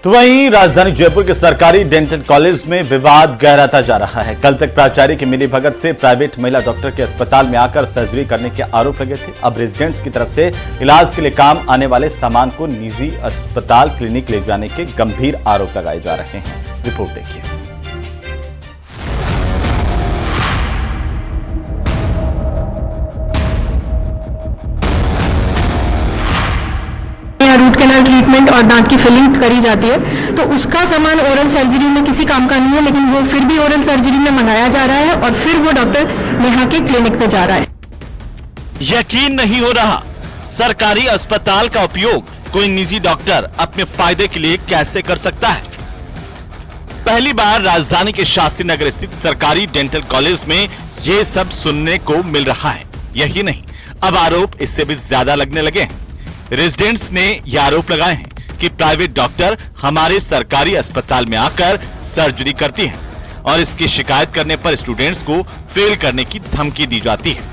तो वहीं राजधानी जयपुर के सरकारी डेंटल कॉलेज में विवाद गहराता जा रहा है। कल तक प्राचार्य की मिलीभगत से प्राइवेट महिला डॉक्टर के अस्पताल में आकर सर्जरी करने के आरोप लगे थे। अब रेजिडेंट्स की तरफ से इलाज के लिए काम आने वाले सामान को निजी अस्पताल क्लिनिक ले जाने के गंभीर आरोप लगाए जा रहे हैं। रिपोर्ट देखिए। रूट कैनाल ट्रीटमेंट और दांत की फिलिंग करी जाती है, तो उसका सामान ओरल सर्जरी में किसी काम का नहीं है, लेकिन वो फिर भी ओरल सर्जरी में मंगाया जा रहा है और फिर वो डॉक्टर नेहा के क्लिनिक पे जा रहा है। यकीन नहीं हो रहा, सरकारी अस्पताल का उपयोग कोई निजी डॉक्टर अपने फायदे के लिए कैसे कर सकता है। पहली बार राजधानी के शास्त्री नगर स्थित सरकारी डेंटल कॉलेज में ये सब सुनने को मिल रहा है। यही नहीं, अब आरोप इससे भी ज्यादा लगने लगे हैं। रेजिडेंट्स ने यह आरोप लगाए हैं कि प्राइवेट डॉक्टर हमारे सरकारी अस्पताल में आकर सर्जरी करती हैं और इसकी शिकायत करने पर स्टूडेंट्स को फेल करने की धमकी दी जाती है।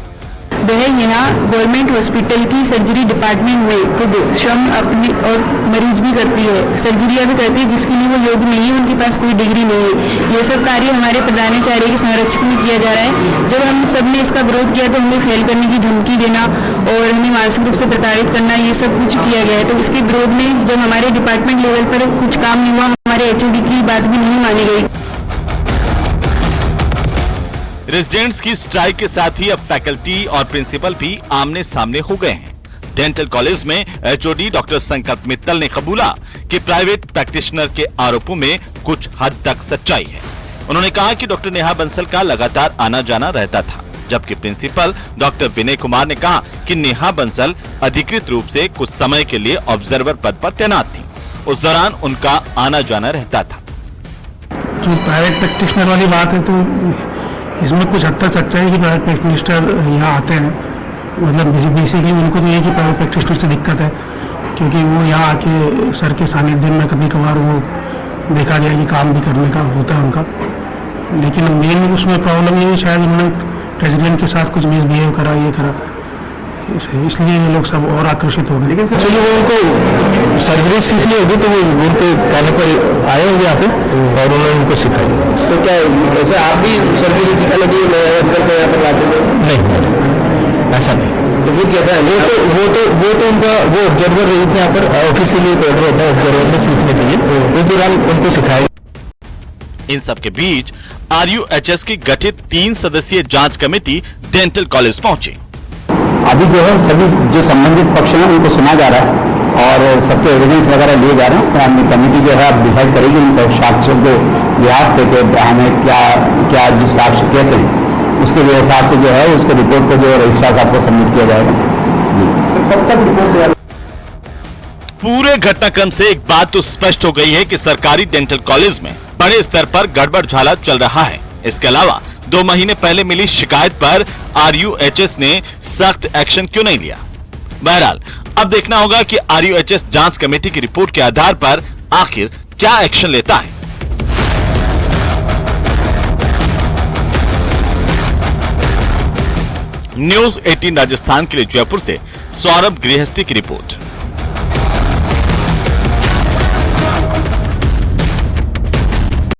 वह यहाँ गवर्नमेंट हॉस्पिटल की सर्जरी डिपार्टमेंट में खुद श्रम अपनी और मरीज भी करती है, सर्जरियां भी करती है, जिसके लिए वो योग्य नहीं है, उनके पास कोई डिग्री नहीं है। ये सब कार्य हमारे प्रधानाचार्य के संरक्षक में किया जा रहा है। जब हम सब ने इसका विरोध किया तो हमें फेल करने की धमकी देना और हमें मानसिक रूप से प्रताड़ित करना, ये सब कुछ किया गया है। तो इसके विरोध में जब हमारे डिपार्टमेंट लेवल पर कुछ काम नहीं हुआ, हमारे HOD की बात भी नहीं मानी गई। रेजिडेंट्स की स्ट्राइक के साथ ही अब फैकल्टी और प्रिंसिपल भी आमने सामने हो गए हैं। डेंटल कॉलेज में HOD डॉक्टर संकल्प मित्तल ने कबूला कि प्राइवेट प्रैक्टिशनर के आरोपों में कुछ हद तक सच्चाई है। उन्होंने कहा कि डॉक्टर नेहा बंसल का लगातार आना जाना रहता था, जबकि प्रिंसिपल डॉक्टर विनय कुमार ने कहा कि नेहा बंसल अधिकृत रूप से कुछ समय के लिए ऑब्जर्वर पद पर तैनात थी। उस दौरान उनका आना जाना रहता था। जो प्राइवेट प्रैक्टिशनर वाली बात है, तो इसमें कुछ हद तक सच्चाई है कि प्राइवेट प्रैक्टिशनर यहाँ आते हैं। मतलब बेसिकली उनको तो ये कि प्राइवेट प्रैक्टिशनर से दिक्कत है, क्योंकि वो यहाँ आके सर के सानिध्य में कभी कभार वो देखा गया कि काम भी करने का होता है उनका। लेकिन मेन उसमें प्रॉब्लम ये है, शायद उन्होंने प्रेसिडेंट के साथ कुछ मिसबिहेव करा, ये करा, इसलिए ये लोग सब और आकर्षित हो गए। लेकिन चलिए वो उनको सर्जरी सीखनी होगी तो वो उनके कहने पर आए होंगे यहाँ पे और उन्होंने उनको सिखाई। तो क्या वैसे आप भी सर्जरी सीखा लगी यहाँ पर लाते थे? नहीं, ऐसा नहीं। तो फिर क्या है, वो तो उनका वो ऑब्जर्वर रही थी यहाँ पर, ऑफिशियली ऑर्डर होता है ऑब्जर्वर में सीखने के लिए, उस दौरान उनको सिखाया। इन सब के बीच RUHS की गठित 3 सदस्यीय जांच कमेटी डेंटल कॉलेज पहुंची। अभी जो है सभी जो संबंधित पक्ष हैं उनको सुना जा रहा है और सबके एविडेंस वगैरह लिए जा रहे हैं। कमेटी जो है अब डिसाइड करेगी इन सब साक्ष्यों को लिहाज करके हमें क्या जो साक्ष्य कहते हैं उसके हिसाब से जो है उसके रिपोर्ट को जो रजिस्ट्रार साहब को सबमिट किया जाएगा। जी कब तक रिपोर्ट तैयार? पूरे घटनाक्रम से एक बात तो स्पष्ट हो गई है कि सरकारी डेंटल कॉलेज में बड़े स्तर पर गड़बड़ झाला चल रहा है। इसके अलावा 2 महीने पहले मिली शिकायत पर RUHS ने सख्त एक्शन क्यों नहीं लिया। बहरहाल अब देखना होगा कि RUHS जांच कमेटी की रिपोर्ट के आधार पर आखिर क्या एक्शन लेता है। न्यूज़ 18 राजस्थान के लिए जयपुर से सौरभ गृहस्थी की रिपोर्ट।